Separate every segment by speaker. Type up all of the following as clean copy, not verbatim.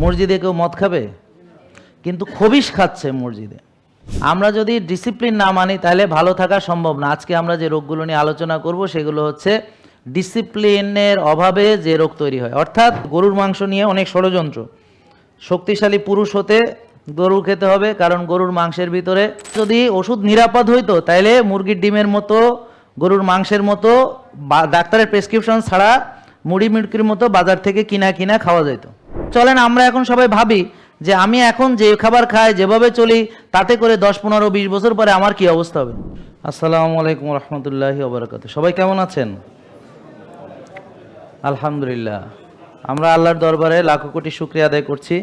Speaker 1: মসজিদে কেউ মদ খাবে, কিন্তু খবিশ খাচ্ছে মসজিদে। আমরা যদি ডিসিপ্লিন না মানি তাহলে ভালো থাকা সম্ভব না। আজকে আমরা যে রোগগুলো নিয়ে আলোচনা করব সেগুলো হচ্ছে ডিসিপ্লিনের অভাবে যে রোগ তৈরি হয়। অর্থাৎ গরুর মাংস নিয়ে অনেক ষড়যন্ত্র। শক্তিশালী পুরুষ হতে গরু খেতে হবে, কারণ গরুর মাংসের ভিতরে যদি ওষুধ নিরাপদ হইতো তাহলে মুরগির ডিমের মতো, গরুর মাংসের মতো ডাক্তারের প্রেসক্রিপশন ছাড়া মুড়ি মুড়কির মতো বাজার থেকে কিনা খাওয়া যেত। চলেন আমরা এখন সবাই ভাবি যে আমি এখন যে খাবার খাই, যেভাবে চলি, তাতে করে 10, 15, 20 বছর পরে আমার কি অবস্থা হবে। আসসালামু আলাইকুম রহমতুল্লাহি ওয়া বারাকাতুহু। সবাই কেমন আছেন? আলহামদুলিল্লাহ। আমরা আল্লাহর দরবারে লাখো কোটি শুকরিয়া আদায় করছি।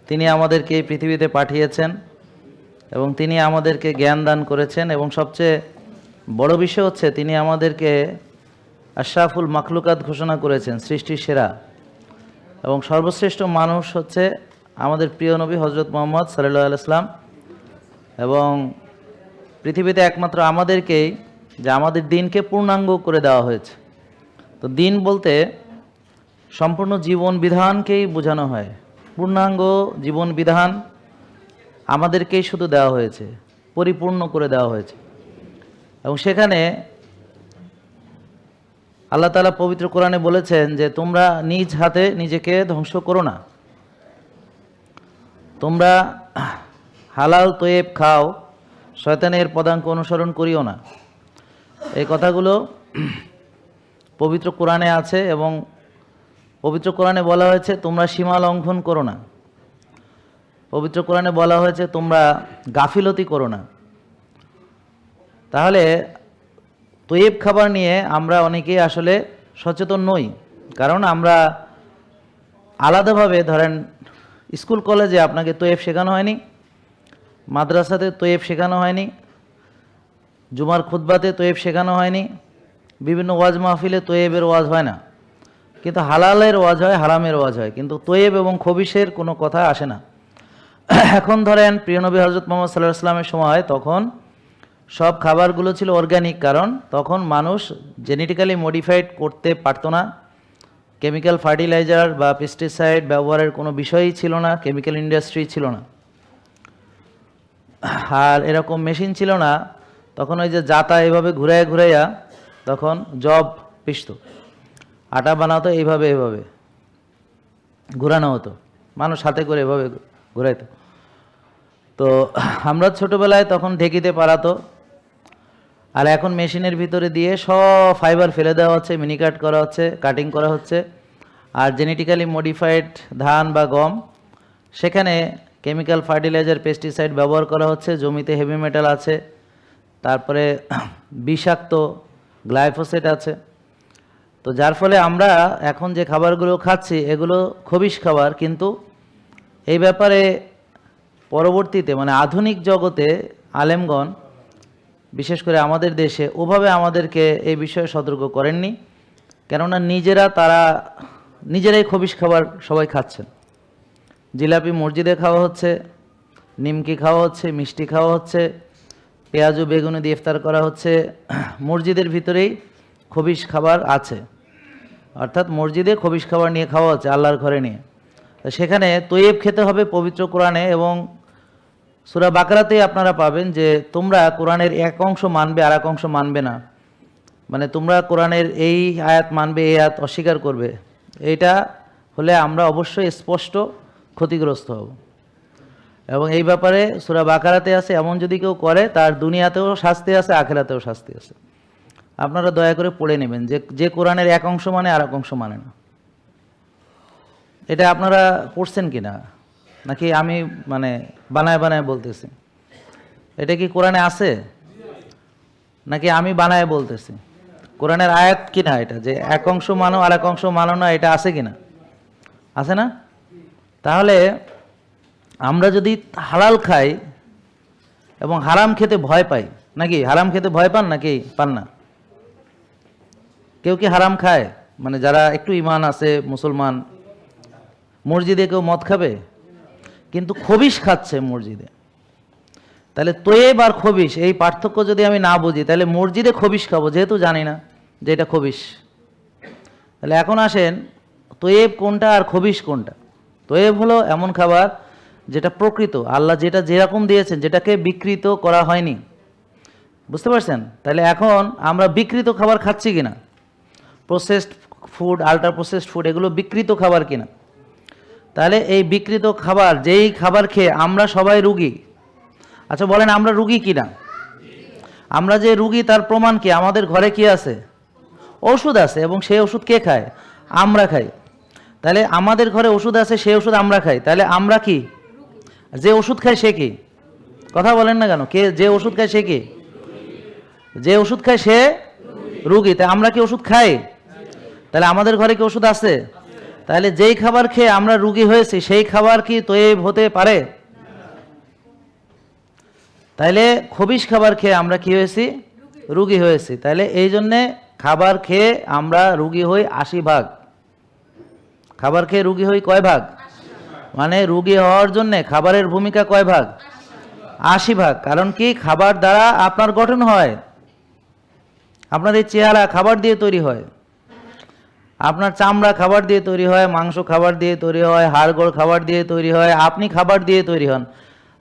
Speaker 1: তিনি আমাদেরকে এই পৃথিবীতে পাঠিয়েছেন এবং তিনি আমাদেরকে জ্ঞান দান করেছেন, এবং সবচেয়ে বড় বিষয় হচ্ছে তিনি আমাদেরকে আশরাফুল মাখলুকাত ঘোষণা করেছেন, সৃষ্টির সেরা এবং সর্বশ্রেষ্ঠ মানুষ হচ্ছে আমাদের প্রিয় নবী হযরত মুহাম্মদ সাল্লাল্লাহু আলাইহি ওয়াসাল্লাম। এবং পৃথিবীতে একমাত্র আমাদেরকেই যে আমাদের দিনকে পূর্ণাঙ্গ করে দেওয়া হয়েছে। তো দিন বলতে সম্পূর্ণ জীবন বিধানকেই বোঝানো হয়। পূর্ণাঙ্গ জীবন বিধান আমাদেরকেই শুধু দেওয়া হয়েছে, পরিপূর্ণ করে দেওয়া হয়েছে। এবং সেখানে আল্লাহ তাআলা পবিত্র কোরআনে বলেছেন যে তোমরা নিজ হাতে নিজেকে ধ্বংস করো না, তোমরা হালাল তৈয়ব খাও, শয়তানের পদাঙ্ক অনুসরণ করিও না। এই কথাগুলো পবিত্র কোরআনে আছে এবং পবিত্র কোরআনে বলা হয়েছে তোমরা সীমা লঙ্ঘন করো না। পবিত্র কোরআনে বলা হয়েছে তোমরা গাফিলতি করো না। তাহলে তৈয়ব খাবার নিয়ে আমরা অনেকেই আসলে সচেতন নই, কারণ আমরা আলাদাভাবে ধরেন স্কুল কলেজে আপনাকে তৈয়ব শেখানো হয়নি, মাদ্রাসাতে তৈয়ব শেখানো হয়নি, জুমার খুতবাতে তৈয়ব শেখানো হয়নি, বিভিন্ন ওয়াজ মাহফিলে তৈয়বের ওয়াজ হয় না, কিন্তু হালালের ওয়াজ হয়, হারামের ওয়াজ হয়, কিন্তু তৈয়ব এবং খবিশের কোনো কথা আসে না। এখন ধরেন প্রিয় নবী হযরত মুহাম্মদ সাল্লাল্লাহু আলাইহি ওয়াসাল্লামের সময় তখন সব খাবারগুলো ছিল অর্গ্যানিক, কারণ তখন মানুষ জেনেটিক্যালি মডিফাইড করতে পারতো না। কেমিক্যাল ফার্টিলাইজার বা পেস্টিসাইড ব্যবহারের কোনো বিষয়ই ছিল না, কেমিক্যাল ইন্ডাস্ট্রি ছিল না, আর এরকম মেশিন ছিল না। তখন ওই যে জাতা এভাবে ঘুরাইয়া তখন জব পিষত, আটা বানাতো, এইভাবে ঘুরানো হতো, মানুষ হাতে করে এভাবে ঘুরাইতো। তো আমরা ছোটোবেলায় তখন ঢেকিতে পারাতো, আর এখন মেশিনের ভিতরে দিয়ে সব ফাইবার ফেলে দেওয়া হচ্ছে, মিনিকাট করা হচ্ছে, কাটিং করা হচ্ছে। আর জেনেটিক্যালি মডিফাইড ধান বা গম, সেখানে কেমিক্যাল ফার্টিলাইজার পেস্টিসাইড ব্যবহার করা হচ্ছে, জমিতে হেভি মেটাল আছে, তারপরে বিষাক্ত গ্লাইফোসেট আছে। তো যার ফলে আমরা এখন যে খাবারগুলো খাচ্ছি এগুলো খবিশ খাবার, কিন্তু এই ব্যাপারে পরবর্তীতে মানে আধুনিক জগতে আলেমগণ বিশেষ করে আমাদের দেশে ওভাবে আমাদেরকে এই বিষয়ে সতর্ক করেননি, কেননা তারা নিজেরাই খবিশ খাবার সবাই খাচ্ছেন। জিলাপি মসজিদে খাওয়া হচ্ছে, নিমকি খাওয়া হচ্ছে, মিষ্টি খাওয়া হচ্ছে, পেঁয়াজু বেগুনি দিয়ে ইফতার করা হচ্ছে। মসজিদের ভিতরেই খবিশ খাবার আছে, অর্থাৎ মসজিদে খবিশ খাবার নিয়ে খাওয়া হচ্ছে আল্লাহর ঘরে নিয়ে। সেখানে তৈয়ব খেতে হবে পবিত্র কোরআনে, এবং সূরা বাকারাতে আপনারা পাবেন যে তোমরা কোরআনের এক অংশ মানবে আর এক অংশ মানবে না, মানে তোমরা কোরআনের এই আয়াত মানবে, এই আয়াত অস্বীকার করবে। এইটা হলে আমরা অবশ্যই স্পষ্ট ক্ষতিগ্রস্ত হব। এবং এই ব্যাপারে সূরা বাকারাতে আছে এমন যদি কেউ করে তার দুনিয়াতেও শাস্তি আছে, আখিরাতেও শাস্তি আছে। আপনারা দয়া করে পড়ে নেবেন যে কোরআনের এক অংশ মানে আর এক অংশ মানে না। এটা আপনারা পড়ছেন কিনা, নাকি আমি মানে বানায় বলতেছি? এটা কি কোরআনে আছে নাকি আমি বানায় বলতেছি? কোরআনের আয়াত কিনা এটা যে এক অংশ মানো আর এক অংশ মানো না, এটা আছে কিনা? আছে না? তাহলে আমরা যদি হালাল খাই এবং হারাম খেতে ভয় পাই, নাকি হারাম খেতে ভয় পান নাকি পান না? কেউ কি হারাম খায়? মানে যারা একটু ঈমান আছে, মুসলমান, মসজিদে কেউ মদ খাবে, কিন্তু খবিশ খাচ্ছে মসজিদে। তাহলে তৈয়ব আর খবিশ এই পার্থক্য যদি আমি না বুঝি, তাহলে মসজিদে খবিশ খাবো যেহেতু জানি না যে এটা খবিশ। তাহলে এখন আসেন তৈয়ব কোনটা আর খবিশ কোনটা। তৈয়ব হলো এমন খাবার যেটা প্রকৃত, আল্লাহ যেটা যেরকম দিয়েছেন, যেটাকে বিকৃত করা হয়নি। বুঝতে পারছেন? তাহলে এখন আমরা বিকৃত খাবার খাচ্ছি কিনা, processed food, ultra processed food, এগুলো বিকৃত খাবার কিনা? তাহলে এই বিকৃত খাবার, যেই খাবার খেয়ে আমরা সবাই রুগী। আচ্ছা বলেন, আমরা রুগী কিনা? আমরা যে রুগী তার প্রমাণ কি? আমাদের ঘরে কি আছে? ওষুধ আছে, এবং সেই ওষুধ কে খায়? আমরা খাই। তাহলে আমাদের ঘরে ওষুধ আছে, সেই ওষুধ আমরা খাই, তাহলে আমরা কি? যে ওষুধ খায় সে কি? কথা বলেন না কেন? কে যে ওষুধ খায় সে কি? যে ওষুধ খায় সে রুগী। তাই আমরা কি ওষুধ খাই? তাহলে আমাদের ঘরে কি ওষুধ আছে? তাহলে যেই খাবার খেয়ে আমরা রুগী হয়েছি, সেই খাবার কি তৈয়ব হতে পারে? তাইলে খবিশ খাবার খেয়ে আমরা কি হয়েছি? রুগী হয়েছি। তাহলে এই জন্যে খাবার খেয়ে আমরা রুগী হই 80 ভাগ। খাবার খেয়ে রুগী হই কয় ভাগ? মানে রুগী হওয়ার জন্যে খাবারের ভূমিকা কয় ভাগ? 80 ভাগ। কারণ কি? খাবার দ্বারা আপনার গঠন হয়। আপনার এই চেহারা খাবার দিয়ে তৈরি হয়, আপনার চামড়া খাবার দিয়ে তৈরি হয়, মাংস খাবার দিয়ে তৈরি হয়, হাড়গোড় খাবার দিয়ে তৈরি হয়, আপনি খাবার দিয়ে তৈরি হন।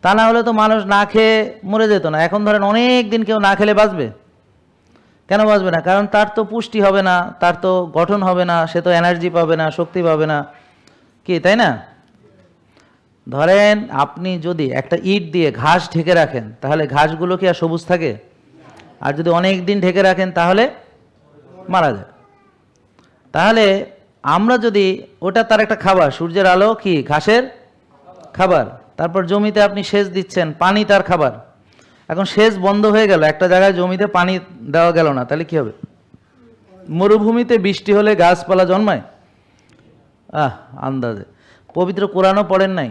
Speaker 1: তা না হলে তো মানুষ না খেয়ে মরে যেত না। এখন ধরেন অনেক দিন কেউ না খেলে বাঁচবে? কেন বাঁচবে না? কারণ তার তো পুষ্টি হবে না, তার তো গঠন হবে না, সে তো এনার্জি পাবে না, শক্তি পাবে না, কি তাই না? ধরেন আপনি যদি একটা ইট দিয়ে ঘাস ঢেকে রাখেন, তাহলে ঘাসগুলো কি আর সবুজ থাকে? আর যদি অনেক দিন ঢেকে রাখেন তাহলে মারা যায়। তাহলে আমরা যদি, ওটা তার একটা খাবার, সূর্যের আলো কি ঘাসের খাবার। তারপর জমিতে আপনি সেচ দিচ্ছেন, পানি তার খাবার। এখন সেচ বন্ধ হয়ে গেল, একটা জায়গায় জমিতে পানি দেওয়া গেল না, তাহলে কি হবে? মরুভূমিতে বৃষ্টি হলে গাছপালা জন্মায়? আন্দাজে। পবিত্র কোরআনও পড়েন নাই?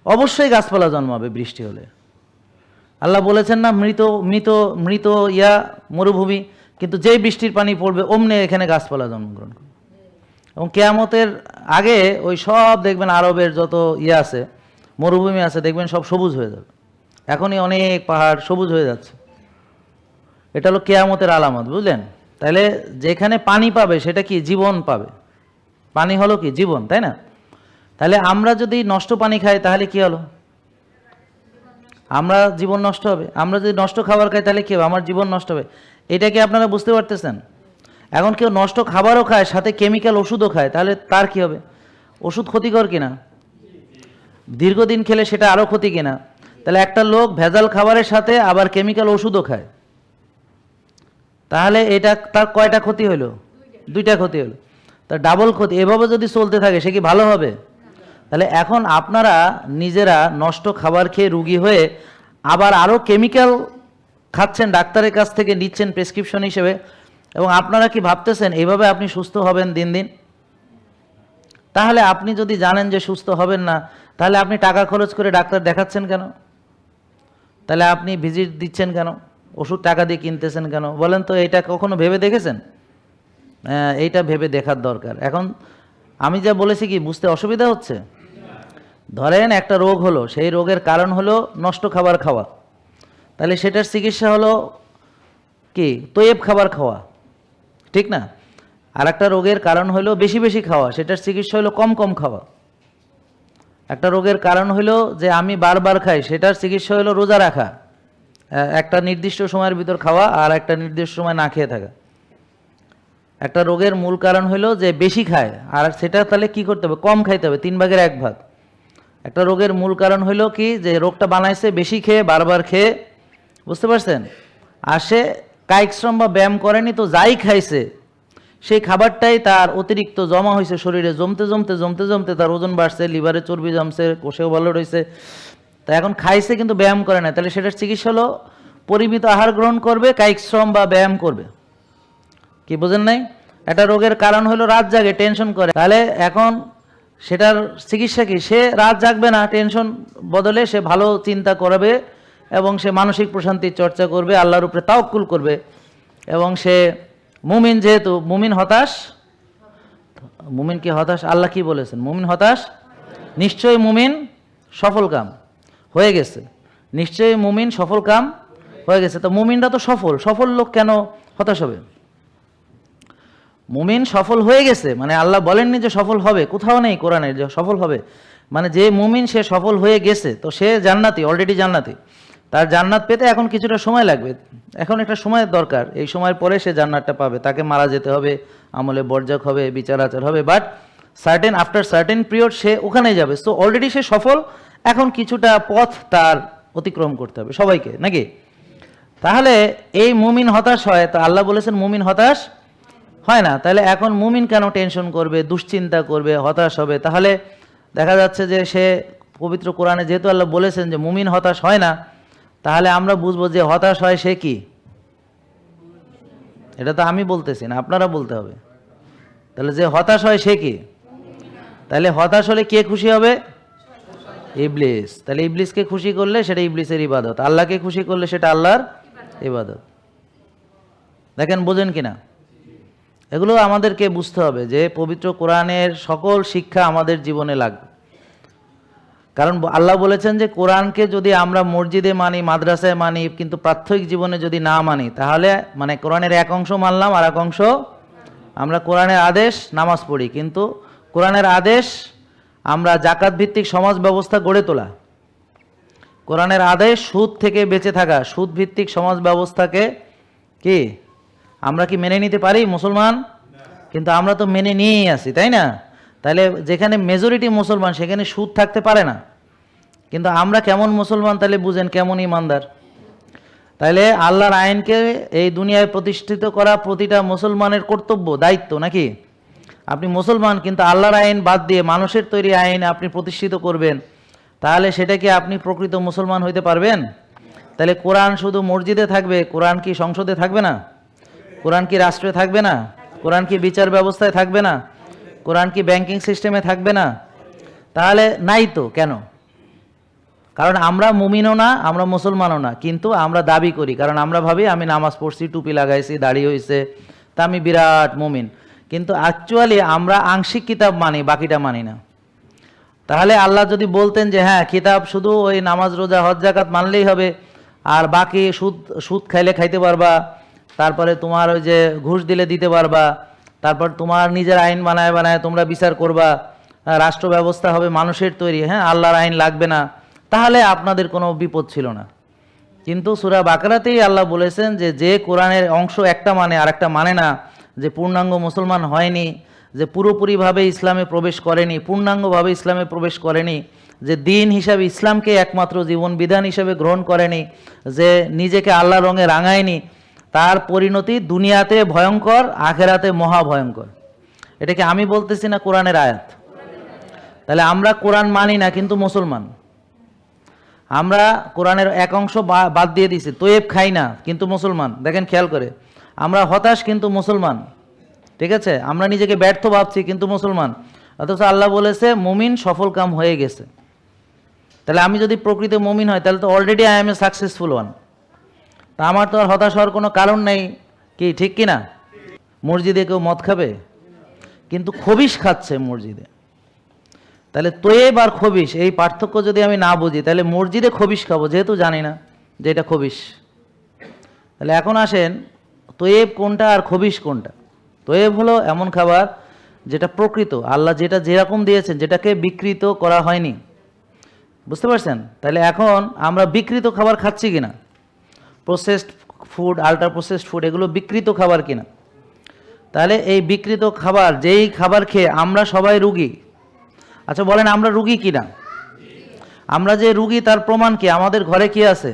Speaker 1: অবশ্যই গাছপালা জন্মাবে বৃষ্টি হলে। আল্লাহ বলেছেন না, মৃত মৃত মৃত ইয়া মরুভূমি, কিন্তু যেই বৃষ্টির পানি পড়বে অমনি এখানে গাছপালা জন্মগ্রহণ করবে। এবং কেয়ামতের আগে ওই সব দেখবেন আরবের যত ইয়ে আছে, মরুভূমি আছে, দেখবেন সব সবুজ হয়ে যাবে। এখনই অনেক পাহাড় সবুজ হয়ে যাচ্ছে। এটা হলো কেয়ামতের আলামত, বুঝলেন? তাহলে যেখানে পানি পাবে সেটা কি? জীবন পাবে। পানি হলো কি? জীবন, তাই না? তাহলে আমরা যদি নষ্ট পানি খাই তাহলে কি হলো? আমরা জীবন নষ্ট হবে। আমরা যদি নষ্ট খাবার খাই তাহলে কি হবে? আমার জীবন নষ্ট হবে। এটা কি আপনারা বুঝতে পারতেছেন? এখন কেউ নষ্ট খাবারও খায়, সাথে কেমিক্যাল ওষুধও খায়, তাহলে তার কি হবে? ওষুধ ক্ষতিকর কিনা? দীর্ঘদিন খেলে সেটা আরও ক্ষতি কিনা? তাহলে একটা লোক ভেজাল খাবারের সাথে আবার কেমিক্যাল ওষুধও খায়, তাহলে এটা তার কয়টা ক্ষতি হলো? 2টা ক্ষতি হলো। তার ডাবল ক্ষতি। এভাবে যদি চলতে থাকে সে কি ভালো হবে? তাহলে এখন আপনারা নিজেরা নষ্ট খাবার খেয়ে রুগী হয়ে আবার আরও কেমিক্যাল খাচ্ছেন, ডাক্তারের কাছ থেকে নিচ্ছেন প্রেসক্রিপশন হিসেবে, এবং আপনারা কি ভাবতেছেন এইভাবে আপনি সুস্থ হবেন দিন দিন? তাহলে আপনি যদি জানেন যে সুস্থ হবেন না, তাহলে আপনি টাকা খরচ করে ডাক্তার দেখাচ্ছেন কেন? তাহলে আপনি ভিজিট দিচ্ছেন কেন? ওষুধ টাকা দিয়ে কিনতেছেন কেন? বলেন তো, এটা কখনো ভেবে দেখেছেন? এইটা ভেবে দেখার দরকার। এখন আমি যা বলেছি কি বুঝতে অসুবিধা হচ্ছে? ধরেন একটা রোগ হলো, সেই রোগের কারণ হলো নষ্ট খাবার খাওয়া, তাহলে সেটার চিকিৎসা হলো কি? তৈয়ব খাবার খাওয়া, ঠিক না? আর একটা রোগের কারণ হলো বেশি বেশি খাওয়া, সেটার চিকিৎসা হলো কম কম খাওয়া। একটা রোগের কারণ হলো যে আমি বারবার খাই, সেটার চিকিৎসা হলো রোজা রাখা, একটা নির্দিষ্ট সময়ের ভিতর খাওয়া আর একটা নির্দিষ্ট সময় না খেয়ে থাকা। একটা রোগের মূল কারণ হলো যে বেশি খায়, আর সেটা তাহলে কি করতে হবে? কম খাইতে হবে, 3 ভাগের 1 ভাগ। একটা রোগের মূল কারণ হলো কি? যে রোগটা বানাইছে বেশি খেয়ে, বারবার খেয়ে, বুঝতে পারছেন? আর সে কায়িক শ্রম বা ব্যায়াম করেনি, তো যাই খাইছে সেই খাবারটাই তার অতিরিক্ত জমা হয়েছে শরীরে, জমতে জমতে জমতে জমতে তার ওজন বাড়ছে, লিভারে চর্বি জমছে, কোষেও ভালো রয়েছে। তা এখন খাইছে কিন্তু ব্যায়াম করে না, তাহলে সেটার চিকিৎসা হলো পরিমিত আহার গ্রহণ করবে, কায়িক শ্রম বা ব্যায়াম করবে। কি বোঝেন নাই? একটা রোগের কারণ হলো রাত জাগে, টেনশন করে, তাহলে এখন সেটার চিকিৎসা কি? সে রাত জাগবে না, টেনশন বদলে সে ভালো চিন্তা করবে, এবং সে মানসিক প্রশান্তির চর্চা করবে, আল্লাহর উপরে তাওয়াক্কুল করবে, এবং সে মুমিন। যেহেতু মুমিন হতাশ, মুমিন কি হতাশ? আল্লাহ কি বলেছেন? মুমিন হতাশ? নিশ্চয়ই মুমিন সফল কাম হয়ে গেছে, নিশ্চয়ই মুমিন সফল কাম হয়ে গেছে। তো মুমিনরা তো সফল, সফল লোক কেন হতাশ হবে? মুমিন সফল হয়ে গেছে, মানে আল্লাহ বলেননি যে সফল হবে, কোথাও নেই কোরআনে যে সফল হবে। মানে যে মুমিন সে সফল হয়ে গেছে, তো সে জান্নাতি, অলরেডি জান্নাতি। তার জান্নাত পেতে এখন কিছুটা সময় লাগবে, এখন একটা সময়ের দরকার, এই সময়ের পরে সে জান্নাতটা পাবে। তাকে মারা যেতে হবে, আমলে বর্জক হবে, বিচার আচার হবে, বাট আফটার সার্টেন পিরিয়ড সে ওখানে যাবে। সো অলরেডি সে সফল, এখন কিছুটা পথ তার অতিক্রম করতে হবে সবাইকে, নাকি? তাহলে এই মুমিন হতাশ হয়, তো আল্লাহ বলেছেন মুমিন হতাশ হয় না। তাহলে এখন মুমিন কেন টেনশন করবে, দুশ্চিন্তা করবে, হতাশ হবে? তাহলে দেখা যাচ্ছে যে সে পবিত্র কোরআনে যেহেতু আল্লাহ বলেছেন যে মুমিন হতাশ হয় না, তাহলে আমরা বুঝবো যে হতাশ হয় সে কি? এটা তো আমি বলতেছি না, আপনারা বলতে হবে। তাহলে যে হতাশ হয় সে কি? তাহলে হতাশ হলে কে খুশি হবে? ইবলিস। তাহলে ইবলিসকে খুশি করলে সেটা ইবলিসের ইবাদত, আল্লাহকে খুশি করলে সেটা আল্লাহর ইবাদত। দেখেন বোঝেন কিনা? এগুলো আমাদেরকে বুঝতে হবে যে পবিত্র কোরআনের সকল শিক্ষা আমাদের জীবনে লাগবে। কারণ আল্লাহ বলেছেন যে কোরআনকে যদি আমরা মসজিদে মানি, মাদ্রাসায় মানি, কিন্তু প্রাত্যহিক জীবনে যদি না মানি, তাহলে মানে কোরআনের এক অংশ মানলাম আর এক অংশ, আমরা কোরআনের আদেশ নামাজ পড়ি, কিন্তু কোরআনের আদেশ আমরা জাকাত ভিত্তিক সমাজ ব্যবস্থা গড়ে তোলা, কোরআনের আদেশ সুদ থেকে বেঁচে থাকা, সুদ ভিত্তিক সমাজ ব্যবস্থাকে কি আমরা কি মেনে নিতে পারি মুসলমান? কিন্তু আমরা তো মেনে নিয়েই আসি, তাই না? তাহলে যেখানে মেজরিটি মুসলমান সেখানে সুদ থাকতে পারে না, কিন্তু আমরা কেমন মুসলমান তাহলে বুঝেন, কেমন ইমানদার। তাইলে আল্লাহর আইনকে এই দুনিয়ায় প্রতিষ্ঠিত করা প্রতিটা মুসলমানের কর্তব্য, দায়িত্ব, নাকি? আপনি মুসলমান কিন্তু আল্লাহর আইন বাদ দিয়ে মানুষের তৈরি আইন আপনি প্রতিষ্ঠিত করবেন, তাহলে সেটা কি আপনি প্রকৃত মুসলমান হইতে পারবেন? তাহলে কোরআন শুধু মসজিদে থাকবে, কোরআন কি সংসদে থাকবে না? কোরআন কি রাষ্ট্রে থাকবে না? কোরআন কি বিচার ব্যবস্থায় থাকবে না? কোরআন কি ব্যাংকিং সিস্টেমে থাকবে না? তাহলে নাই তো কেন? কারণ আমরা মুমিনও না, আমরা মুসলমানও না, কিন্তু আমরা দাবি করি, কারণ আমরা ভাবি আমি নামাজ পড়ছি, টুপি লাগাইছি, দাড়ি হয়েছে, তা আমি বিরাট মুমিন। কিন্তু অ্যাকচুয়ালি আমরা আংশিক কিতাব মানি, বাকিটা মানি না। তাহলে আল্লাহ যদি বলতেন যে হ্যাঁ কিতাব শুধু ওই নামাজ, রোজা, হজ, যাকাত মানলেই হবে, আর বাকি সুদ খাইলে খাইতে পারবা, তারপরে তোমার ওই যে ঘুষ দিলে দিতে পারবা, তারপর তোমার নিজের আইন বানায় বানায় তোমরা বিচার করবা, রাষ্ট্র ব্যবস্থা হবে মানুষের তৈরি, হ্যাঁ আল্লাহর আইন লাগবে না, তাহলে আপনাদের কোনো বিপদ ছিল না। কিন্তু সূরা বাকারাতেই আল্লাহ বলেছেন যে যে কোরআনের অংশ একটা মানে আর একটা মানে না, যে পূর্ণাঙ্গ মুসলমান হয়নি, যে পুরোপুরিভাবে ইসলামে প্রবেশ করেনি, পূর্ণাঙ্গভাবে ইসলামে প্রবেশ করেনি, যে দিন হিসাবে ইসলামকে একমাত্র জীবন বিধান হিসেবে গ্রহণ করেনি, যে নিজেকে আল্লাহ রঙে রাঙায়নি, তার পরিণতি দুনিয়াতে ভয়ঙ্কর, আখেরাতে মহাভয়ঙ্কর। এটাকে আমি বলতেছি না, কোরআনের আয়াত। তাহলে আমরা কোরআন মানি না কিন্তু মুসলমান, আমরা কোরআনের এক অংশ বাদ দিয়ে দিছি, তোয়েব খাই না কিন্তু মুসলমান। দেখেন খেয়াল করে, আমরা হতাশ কিন্তু মুসলমান, ঠিক আছে? আমরা নিজেকে ব্যর্থ ভাবছি কিন্তু মুসলমান, অথচ আল্লাহ বলেছে মুমিন সফল কাম হয়ে গেছে। তাহলে আমি যদি প্রকৃত মুমিন হয়, তাহলে তো already I M a successful one. তা আমার তো আর হতাশ হওয়ার কোনো কারণ নেই, কি ঠিক কি না? মসজিদে কেউ মদ খাবে, কিন্তু খবিশ খাচ্ছে মসজিদে। তাহলে তোয়েব আর খবিশ এই পার্থক্য যদি আমি না বুঝি, তাহলে মসজিদে খবিশ খাবো, যেহেতু জানি না যে এটা খবিশ। তাহলে এখন আসেন, তোয়েব কোনটা আর খবিশ কোনটা? তোয়েব হলো এমন খাবার যেটা প্রকৃত, আল্লাহ যেটা যেরকম দিয়েছেন, যেটাকে বিকৃত করা হয়নি, বুঝতে পারছেন? তাহলে এখন আমরা বিকৃত খাবার খাচ্ছি কিনা, processed food, ultra processed food, এগুলো বিকৃত খাবার কিনা? তাহলে এই বিকৃত খাবার, যেই খাবার খেয়ে আমরা সবাই রুগী। আচ্ছা বলেন, আমরা রুগী কিনা? আমরা যে রুগী তার প্রমাণ কি? আমাদের ঘরে কি আছে?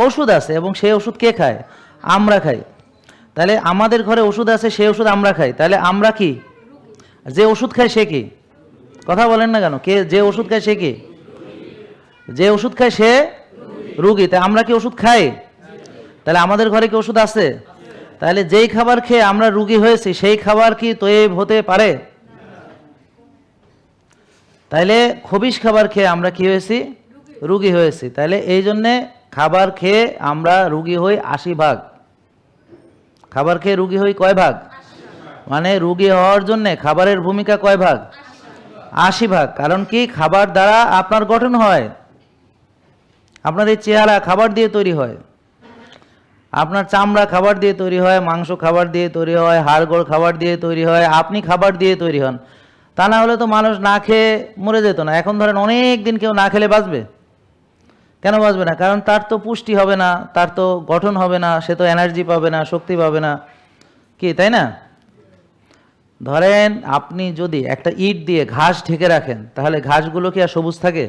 Speaker 1: ওষুধ আছে, এবং সেই ওষুধ কে খায়? আমরা খাই। তাহলে আমাদের ঘরে ওষুধ আছে, সেই ওষুধ আমরা খাই, তাহলে আমরা কি? যে ওষুধ খায় সে কি? কথা বলেন না কেন? কে যে ওষুধ খায় সে কি? যে ওষুধ খায় সে রুগী। তাই আমরা কি ওষুধ খাই? তাহলে আমাদের ঘরে কি ওষুধ আছে? তাহলে যেই খাবার খেয়ে আমরা রুগী হয়েছি, সেই খাবার কি তৈব হতে পারে? তাইলে খবিশ খাবার খেয়ে আমরা কি হয়েছি? রুগী হয়েছি। তাহলে এই জন্যে খাবার খেয়ে আমরা রুগী হই 80 ভাগ। খাবার খেয়ে রুগী হই কয় ভাগ? মানে রুগী হওয়ার জন্য খাবারের ভূমিকা কয় ভাগ? 80 ভাগ। কারণ কি? খাবার দ্বারা আপনার গঠন হয়, আপনার এই চেহারা খাবার দিয়ে তৈরি হয়, আপনার চামড়া খাবার দিয়ে তৈরি হয়, মাংস খাবার দিয়ে তৈরি হয়, হাড়গোড় খাবার দিয়ে তৈরি হয়, আপনি খাবার দিয়ে তৈরি হন। তা না হলে তো মানুষ না খেয়ে মরে যেত না। এখন ধরেন অনেক দিন কেউ না খেলে বাঁচবে? কেন বাঁচবে না? কারণ তার তো পুষ্টি হবে না, তার তো গঠন হবে না, সে তো এনার্জি পাবে না, শক্তি পাবে না, কি তাই না? ধরেন আপনি যদি একটা ইট দিয়ে ঘাস ঢেকে রাখেন, তাহলে ঘাসগুলো কি আর সবুজ থাকে?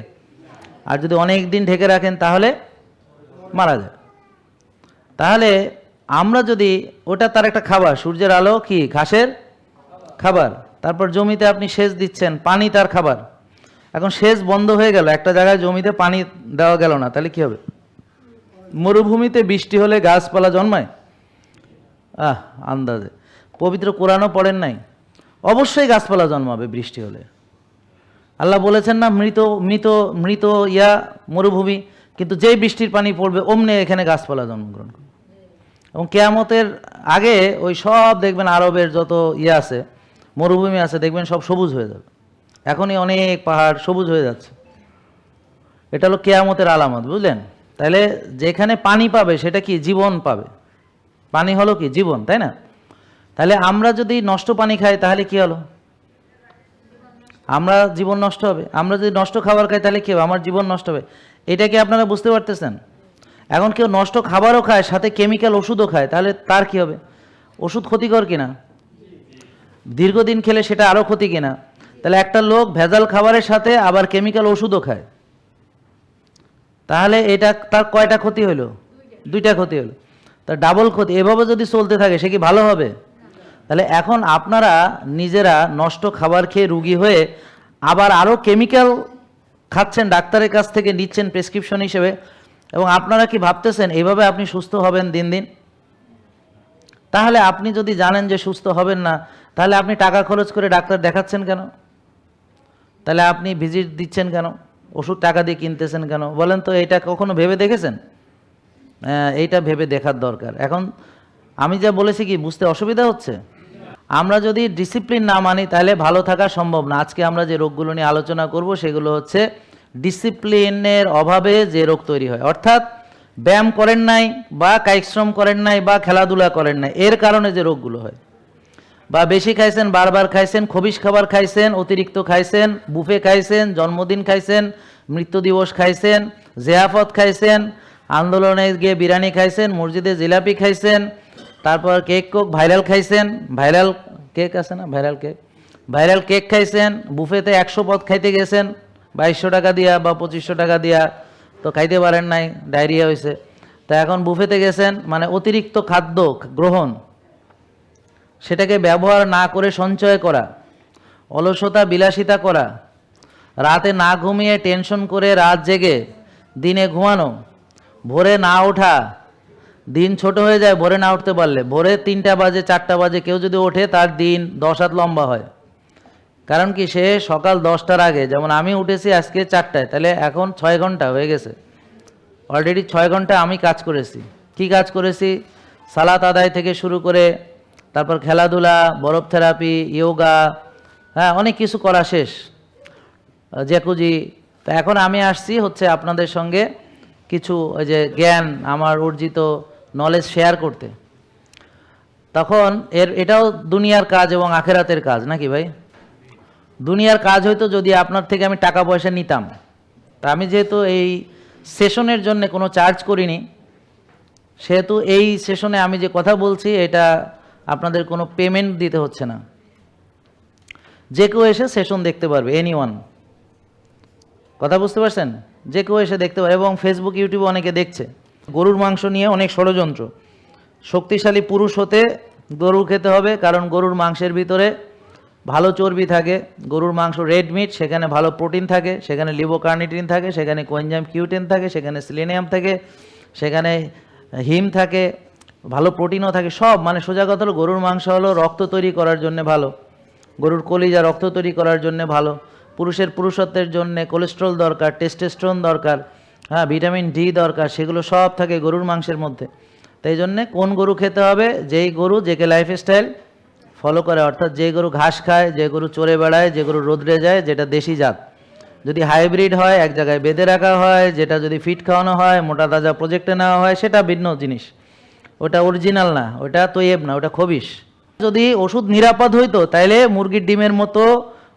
Speaker 1: আর যদি অনেক দিন ঢেকে রাখেন তাহলে মারা যায়। তাহলে আমরা যদি, ওটা তার একটা খাবার, সূর্যের আলো কি ঘাসের খাবার, তারপর জমিতে আপনি সেচ দিচ্ছেন, পানি তার খাবার। এখন সেচ বন্ধ হয়ে গেল, একটা জায়গায় জমিতে পানি দেওয়া গেল না, তাহলে কি হবে? মরুভূমিতে বৃষ্টি হলে গাছপালা জন্মায়? আন্দাজে। পবিত্র কোরআনও পড়েন নাই? অবশ্যই গাছপালা জন্মাবে বৃষ্টি হলে। আল্লাহ বলেছেন না, মৃত মৃত মৃত মরুভূমি, কিন্তু যেই বৃষ্টির পানি পড়বে অমনি এখানে গাছপালা জন্মগ্রহণ করবে। এবং কেয়ামতের আগে ওই সব দেখবেন আরবের যত আছে মরুভূমি আছে, দেখবেন সব সবুজ হয়ে যাবে। এখনই অনেক পাহাড় সবুজ হয়ে যাচ্ছে। এটা হলো কেয়ামতের আলামত, বুঝলেন? তাহলে যেখানে পানি পাবে সেটা কি? জীবন পাবে। পানি হলো কি? জীবন, তাই না? তাহলে আমরা যদি নষ্ট পানি খাই তাহলে কি হলো? আমরা জীবন নষ্ট হবে। আমরা যদি নষ্ট খাবার খাই তাহলে কি হবে? আমার জীবন নষ্ট হবে। এটা কি আপনারা বুঝতে পারতেছেন? এখন কেউ নষ্ট খাবারও খায়, সাথে কেমিক্যাল ওষুধও খায়, তাহলে তার কি হবে? ওষুধ ক্ষতিকর কিনা? দীর্ঘদিন খেলে সেটা আরও ক্ষতি কিনা? তাহলে একটা লোক ভেজাল খাবারের সাথে আবার কেমিক্যাল ওষুধও খায়, তাহলে এটা তার কয়টা ক্ষতি হলো? দুইটা ক্ষতি হলো, তার ডাবল ক্ষতি। এভাবে যদি চলতে থাকে সে কি ভালো হবে? তাহলে এখন আপনারা নিজেরা নষ্ট খাবার খেয়ে রুগী হয়ে আবার আরও কেমিক্যাল খাচ্ছেন, ডাক্তারের কাছ থেকে নিচ্ছেন প্রেসক্রিপশন হিসেবে, এবং আপনারা কি ভাবতেছেন এইভাবে আপনি সুস্থ হবেন দিন দিন? তাহলে আপনি যদি জানেন যে সুস্থ হবেন না, তাহলে আপনি টাকা খরচ করে ডাক্তার দেখাচ্ছেন কেন? তাহলে আপনি ভিজিট দিচ্ছেন কেন? ওষুধ টাকা দিয়ে কিনতেছেন কেন? বলেন তো, এটা কখনো ভেবে দেখেছেন? এইটা ভেবে দেখার দরকার। এখন আমি যা বলেছি কি বুঝতে অসুবিধা হচ্ছে? আমরা যদি ডিসিপ্লিন না মানি তাহলে ভালো থাকা সম্ভব না। আজকে আমরা যে রোগগুলো নিয়ে আলোচনা করব সেগুলো হচ্ছে ডিসিপ্লিনের অভাবে যে রোগ তৈরি হয়, অর্থাৎ ব্যায়াম করেন নাই বা কায়িক করেন নাই বা খেলাধুলা করেন নাই, এর কারণে যে রোগগুলো হয়। বা বেশি খাইছেন, বারবার খাইছেন, খবিশ খাবার খাইছেন, অতিরিক্ত খাইছেন, বুফে খাইছেন, জন্মদিন খাইছেন, মৃত্যু দিবস খাইছেন, জিয়াফত খাইছেন, আন্দোলনে গিয়ে বিরিয়ানি খাইছেন, মসজিদে জিলাপি খাইছেন, তারপর কেক কোক ভাইরাল খাইছেন, ভাইরাল কেক আছে না, ভাইরাল কেক খাইছেন, বুফেতে 100 পদ খাইতে গেছেন 2200 টাকা দিয়া বা 2500 টাকা দিয়া, তো খাইতে পারেন নাই, ডায়রিয়া হয়েছে। তা এখন বুফেতে গেছেন, মানে অতিরিক্ত খাদ্য গ্রহণ, সেটাকে ব্যবহার না করে সঞ্চয় করা, অলসতা বিলাসিতা করা, রাতে না ঘুমিয়ে টেনশন করে রাত জেগে দিনে ঘুমানো, ভোরে না ওঠা, দিন ছোট হয়ে যায় ভোরে না উঠতে পারলে। ভোরে 3টা বাজে 4টা বাজে কেউ যদি ওঠে তার দিন 10 হাত লম্বা হয়। কারণ কি? সে সকাল 10টার আগে, যেমন আমি উঠেছি আজকে 4টায়, তাহলে এখন 6 ঘন্টা হয়ে গেছে। অলরেডি 6 ঘন্টা আমি কাজ করেছি। কি কাজ করেছি? সালাত আদায় থেকে শুরু করে, তারপর খেলাধুলা, বরফ থেরাপি, ইয়োগা, হ্যাঁ অনেক কিছু করা শেষ, জ্যাকুজি। তো এখন আমি আসছি হচ্ছে আপনাদের সঙ্গে কিছু ওই যে জ্ঞান, আমার অর্জিত নলেজ শেয়ার করতে। তখন এটাও দুনিয়ার কাজ এবং আখেরাতের কাজ, নাকি ভাই? দুনিয়ার কাজ হয়তো যদি আপনার থেকে আমি টাকা পয়সা নিতাম, তা আমি যেহেতু এই সেশনের জন্য কোনো চার্জ করিনি, সেহেতু এই সেশনে আমি যে কথা বলছি এটা আপনাদের কোনো পেমেন্ট দিতে হচ্ছে না। যে কেউ এসে সেশন দেখতে পারবে, এনিওয়ান। কথা বুঝতে পারছেন? যে কেউ এসে দেখতে পারে, এবং ফেসবুক ইউটিউবে অনেকে দেখছে। গরুর মাংস নিয়ে অনেক ষড়যন্ত্র। শক্তিশালী পুরুষ হতে গরু খেতে হবে, কারণ গরুর মাংসের ভিতরে ভালো চর্বি থাকে। গরুর মাংস রেড মিট, সেখানে ভালো প্রোটিন থাকে, সেখানে লিবোকার্নিটিন থাকে, সেখানে কোয়েনজাইম কিউটেন থাকে, সেখানে সিলেনিয়াম থাকে, সেখানে হিম থাকে, ভালো প্রোটিনও থাকে, সব। মানে সোজা কথা হলো গরুর মাংস হলো রক্ত তৈরি করার জন্য ভালো। গরুর কলিজা রক্ত তৈরি করার জন্য ভালো। পুরুষের পুরুষত্বের জন্য কোলেস্ট্রল দরকার, টেস্টোস্টেরন দরকার, হ্যাঁ ভিটামিন ডি দরকার, সেগুলো সব থাকে গরুর মাংসের মধ্যে। তাই জন্যে কোন গরু খেতে হবে? যেই গরু জেকে লাইফস্টাইল ফলো করে, অর্থাৎ যে গরু ঘাস খায়, যে গরু চড়ে বেড়ায়, যে গরু রোদ্রে যায়, যেটা দেশি জাত। যদি হাইব্রিড হয়, এক জায়গায় বেঁধে রাখা হয়, যেটা যদি ফিট খাওয়ানো হয়, মোটা তাজা প্রজেক্টে নেওয়া হয়, সেটা ভিন্ন জিনিস। ওটা অরিজিনাল না, ওটা তৈয়েব না, ওটা খবিশ। যদি ওষুধ নিরাপদ হইতো তাইলে মুরগির ডিমের মতো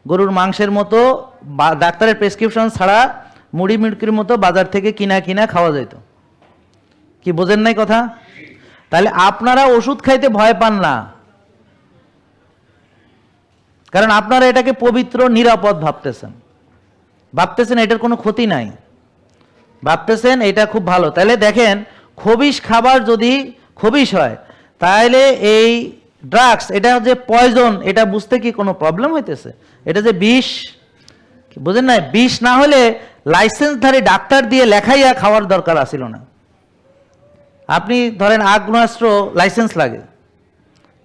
Speaker 1: গরুর মাংসের মতো ডাক্তারের প্রেসক্রিপশন ছাড়া মুড়ি মুড়কির মতো বাজার থেকে কিনা খাওয়া যেত। কি বোঝেন নাই কথা? তাহলে আপনারা ওষুধ খাইতে ভয় পান না, কারণ আপনারা এটাকে পবিত্র নিরাপদ ভাবতেছেন এটার কোনো ক্ষতি নাই, ভাবতেছেন এটা খুব ভালো। তাহলে দেখেন, খবিশ খাবার যদি খবিশ হয়, তাহলে এই ড্রাগস, এটা যে পয়জন, এটা বুঝতে কি কোনো প্রবলেম হইতেছে? এটা যে বিষ, বুঝেন না? বিষ না হলে লাইসেন্সধারী ডাক্তার দিয়ে লেখাইয়া খাওয়ার দরকার আছিল না। আপনি ধরেন আগ্নেয়াস্ত্র লাইসেন্স লাগে,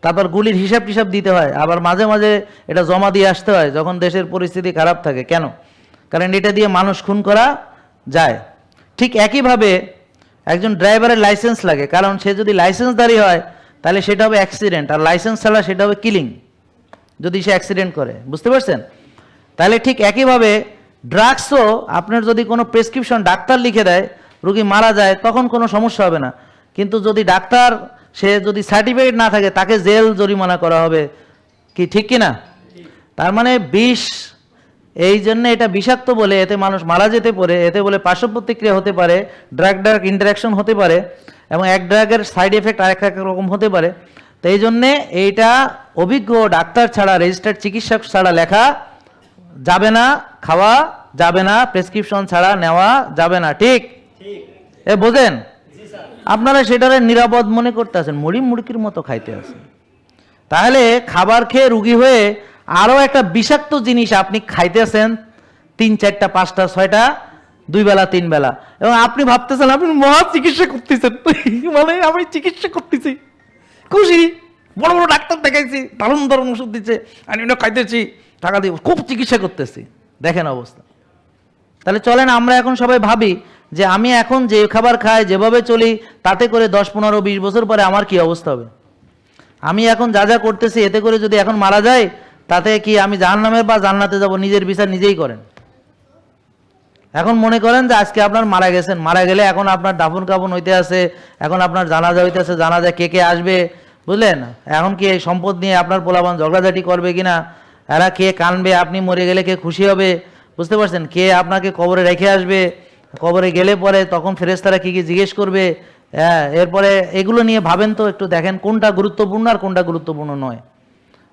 Speaker 1: তারপর গুলির হিসাব টিসাব দিতে হয়, আবার মাঝে মাঝে এটা জমা দিয়ে আসতে হয় যখন দেশের পরিস্থিতি খারাপ থাকে। কেন? কারণ এটা দিয়ে মানুষ খুন করা যায়। ঠিক একইভাবে একজন ড্রাইভারের লাইসেন্স লাগে, কারণ সে যদি লাইসেন্সধারী হয় তাহলে সেটা হবে অ্যাক্সিডেন্ট, আর লাইসেন্স ছাড়া সেটা হবে কিলিং, যদি সে অ্যাক্সিডেন্ট করে। বুঝতে পারছেন? তাহলে ঠিক একইভাবে ড্রাগসও আপনার যদি কোনো প্রেসক্রিপশন ডাক্তার লিখে দেয়, রোগী মারা যায়, তখন কোনো সমস্যা হবে না। কিন্তু যদি ডাক্তার, সে যদি সার্টিফিকেট না থাকে, তাকে জেল জরিমানা করা হবে। কি ঠিক কিনা? তার মানে বিষ, এই জন্য এটা বিষাক্ত বলে এতে মানুষ মারা যেতে পারে, এতে বলে পার্শ্ব প্রতিক্রিয়া হতে পারে, ড্রাগ ইন্টারাকশন হতে পারে, এবং এক ড্রাগের সাইড এফেক্ট আরেক রকম হতে পারে। তো এই জন্যে এইটা অভিজ্ঞ ডাক্তার ছাড়া, রেজিস্টার্ড চিকিৎসক ছাড়া লেখা যাবে না, খাওয়া যাবে না, প্রেসক্রিপশন ছাড়া নেওয়া যাবে না। ঠিক এ বোঝেন? আপনারা সেটারে নিরাপদ মনে করতেছেন, মুড়ি মুড়কির মতো খাইতে আছেন। তাহলে খাবার খেয়ে রুগী হয়ে আরো একটা বিষাক্ত জিনিস আপনি খাইতেছেন, 3, 4, 5, 6টা, 2 বেলা 3 বেলা, এবং আপনি ভাবতেছেন আপনি মহা চিকিৎসা করতেছেন। মানে আমি চিকিৎসা করতেছি, খুশি, বড় বড় ডাক্তার দেখাইছি, দারুণ দারুণ ওষুধ দিচ্ছে, আমি খাইতেছি, টাকা দিয়ে খুব চিকিৎসা করতেছি। দেখেন অবস্থা। তাহলে চলেন আমরা এখন সবাই ভাবি যে আমি এখন যে খাবার খাই, যেভাবে চলি, তাতে করে 10, 15, 20 বছর পরে আমার কি অবস্থা হবে? আমি এখন যা যা করতেছি, এতে করে যদি এখন মারা যায়, তাতে কি আমি জাহান্নামে বা জান্নাতে যাব? নিজের বিচার নিজেই করেন। এখন মনে করেন যে আজকে আপনার মারা গেছেন, মারা গেলে এখন আপনার দাফন কাফন হইতে আছে, এখন আপনার জানাজা হইতেছে, জানাজা কে কে আসবে, বুঝলেন? এখন কি এই সম্পদ নিয়ে আপনার পোলাপান ঝগড়াঝাটি করবে কিনা, এরা কে কানবে, আপনি মরে গেলে কে খুশি হবে, বুঝতে পারছেন? কে আপনাকে কবরে রেখে আসবে, কবরে গেলে পরে তখন ফেরেশতারা কি কি জিজ্ঞেস করবে, হ্যাঁ, এরপরে এগুলো নিয়ে ভাবেন তো একটু, দেখেন কোনটা গুরুত্বপূর্ণ আর কোনটা গুরুত্বপূর্ণ নয়।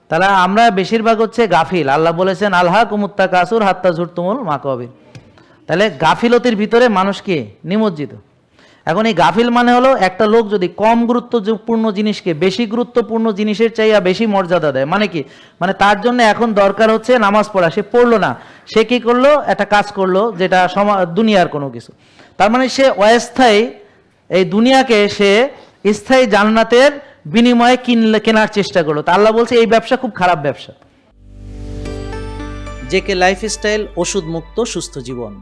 Speaker 1: তাহলে আমরা বেশিরভাগ হচ্ছে গাফিল। আল্লাহ বলেছেন আলহাকুমুত তাকাসুর হাত্তা যুরতুমুল মাকাবির। তাহলে গাফিলতির ভিতরে মানুষ কি নিমজ্জিত। এখন এই গাফিল মানে হলো একটা লোক যদি কম গুরুত্বপূর্ণ জিনিসকে বেশি গুরুত্বপূর্ণ জিনিসের চাইয়া বেশি মর্যাদা দেয়। মানে কি? মানে তার জন্য এখন দরকার হচ্ছে নামাজ পড়া, সে পড়লো না, সে কি করলো? একটা কাজ করলো যেটা দুনিয়ার কোনো কিছু। তার মানে সে অস্থায়ী এই দুনিয়াকে সে স্থায়ী জান্নাতের বিনিময়ে কেনার চেষ্টা করলো। তা আল্লাহ বলছে এই ব্যবসা খুব খারাপ ব্যবসা।
Speaker 2: জেকে লাইফস্টাইল, ওষুধ মুক্ত সুস্থ জীবন।